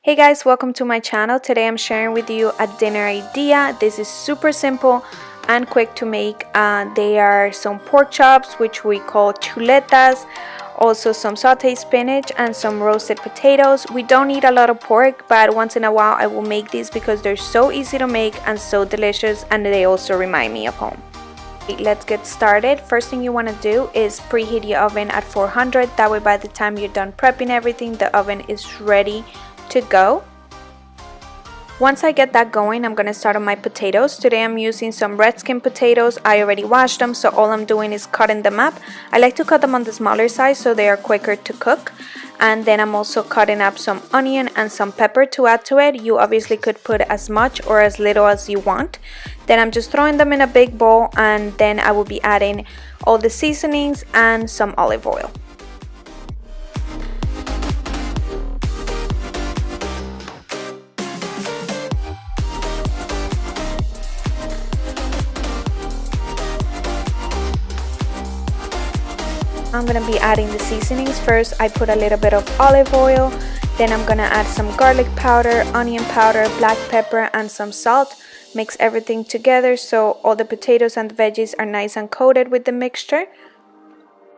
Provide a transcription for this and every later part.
Hey guys, welcome to my channel. Today I'm sharing with you a dinner idea. This is super simple and quick to make. They are some pork chops, which we call chuletas, also some sauteed spinach and some roasted potatoes. We don't need a lot of pork, but once in a while I will make these because they're so easy to make and so delicious, and they also remind me of home. Let's get started. First thing you want to do is preheat your oven at 400. That way by the time you're done prepping everything, the oven is ready to go. Once I get that going, I'm going to start on my potatoes. Today I'm using some redskin potatoes. I already washed them, so all I'm doing is cutting them up. I like to cut them on the smaller size so they are quicker to cook. And then I'm also cutting up some onion and some pepper to add to it. You obviously could put as much or as little as you want. Then I'm just throwing them in a big bowl, and then I will be adding all the seasonings and some olive oil. I'm going to be adding the seasonings. First I put a little bit of olive oil, then I'm going to add some garlic powder, onion powder, black pepper and some salt. Mix everything together so all the potatoes and the veggies are nice and coated with the mixture.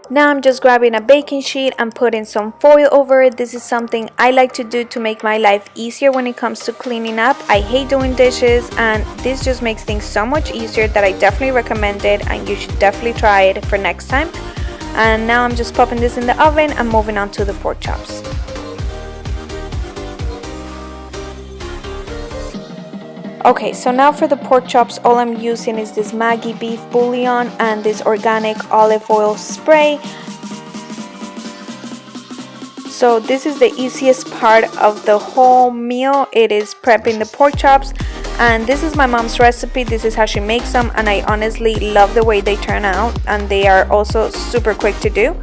Now I'm just grabbing a baking sheet and putting some foil over it. This is something I like to do to make my life easier when it comes to cleaning up. I hate doing dishes, and this just makes things so much easier that I definitely recommend it, and you should definitely try it for next time. And now I'm just popping this in the oven and moving on to the pork chops. Okay, so now for the pork chops, all I'm using is this Maggie beef bouillon and this organic olive oil spray. So this is the easiest part of the whole meal. It is prepping the pork chops, and this is my mom's recipe. This is how she makes them, and I honestly love the way they turn out, and they are also super quick to do.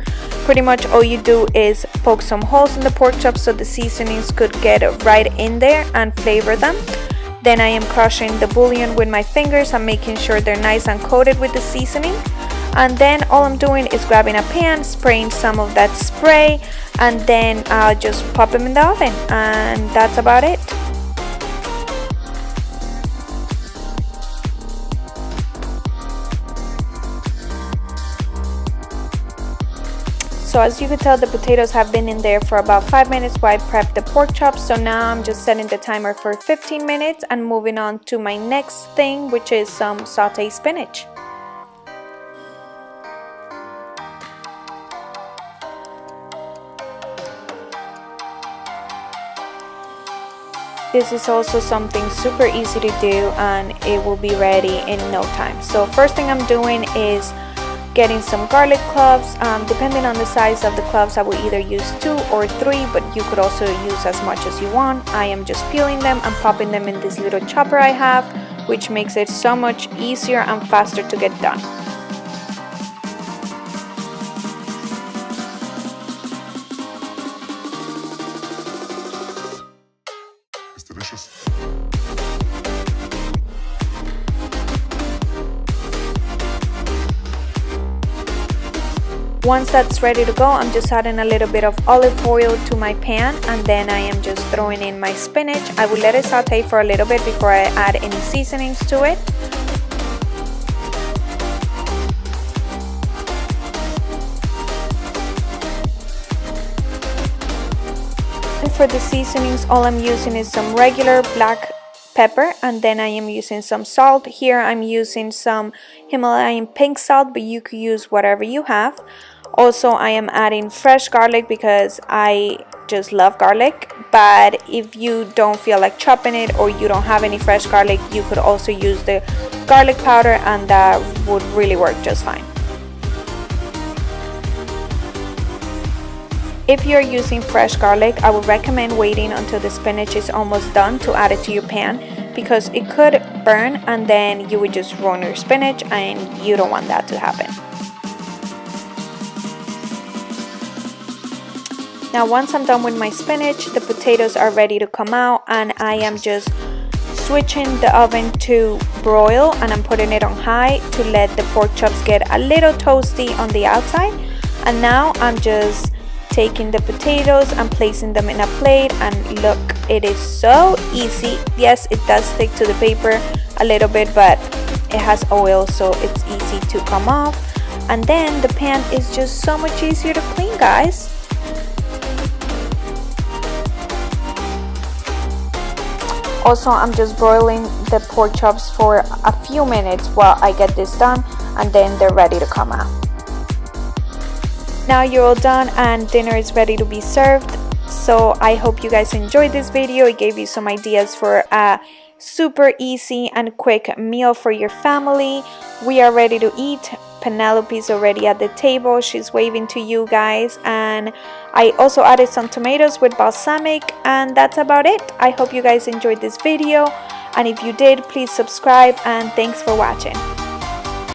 Pretty much all you do is poke some holes in the pork chops so the seasonings could get right in there and flavor them. Then I am crushing the bouillon with my fingers and making sure they're nice and coated with the seasoning. And then all I'm doing is grabbing a pan, spraying some of that spray, and then I'll just pop them in the oven, and that's about it. So as you can tell, the potatoes have been in there for about 5 minutes while I prep the pork chops. So now I'm just setting the timer for 15 minutes and moving on to my next thing, which is some sauteed spinach. This is also something super easy to do, and it will be ready in no time. So first thing I'm doing is getting some garlic cloves. Depending on the size of the cloves, I will either use 2 or 3, but you could also use as much as you want. I am just peeling them and popping them in this little chopper I have, which makes it so much easier and faster to get done. It's delicious. Once that's ready to go, I'm just adding a little bit of olive oil to my pan, and then I am just throwing in my spinach. I will let it saute for a little bit before I add any seasonings to it. And for the seasonings, all I'm using is some regular black pepper, and then I am using some salt. Here I'm using some Himalayan pink salt, but you could use whatever you have. Also, I am adding fresh garlic because I just love garlic, but if you don't feel like chopping it or you don't have any fresh garlic, you could also use the garlic powder, and that would really work just fine. If you're using fresh garlic, I would recommend waiting until the spinach is almost done to add it to your pan, because it could burn and then you would just ruin your spinach, and you don't want that to happen. Now once I'm done with my spinach, the potatoes are ready to come out, and I am just switching the oven to broil, and I'm putting it on high to let the pork chops get a little toasty on the outside. And now I'm just taking the potatoes and placing them in a plate, and look, it is so easy. Yes, it does stick to the paper a little bit, but it has oil, so it's easy to come off. And then the pan is just so much easier to clean, guys. Also, I'm just broiling the pork chops for a few minutes while I get this done, and then they're ready to come out. Now you're all done and dinner is ready to be served. So I hope you guys enjoyed this video. It gave you some ideas for a super easy and quick meal for your family. We are ready to eat. Penelope's already at the table. She's waving to you guys. And I also added some tomatoes with balsamic, and that's about it. I hope you guys enjoyed this video, and if you did, please subscribe, and thanks for watching.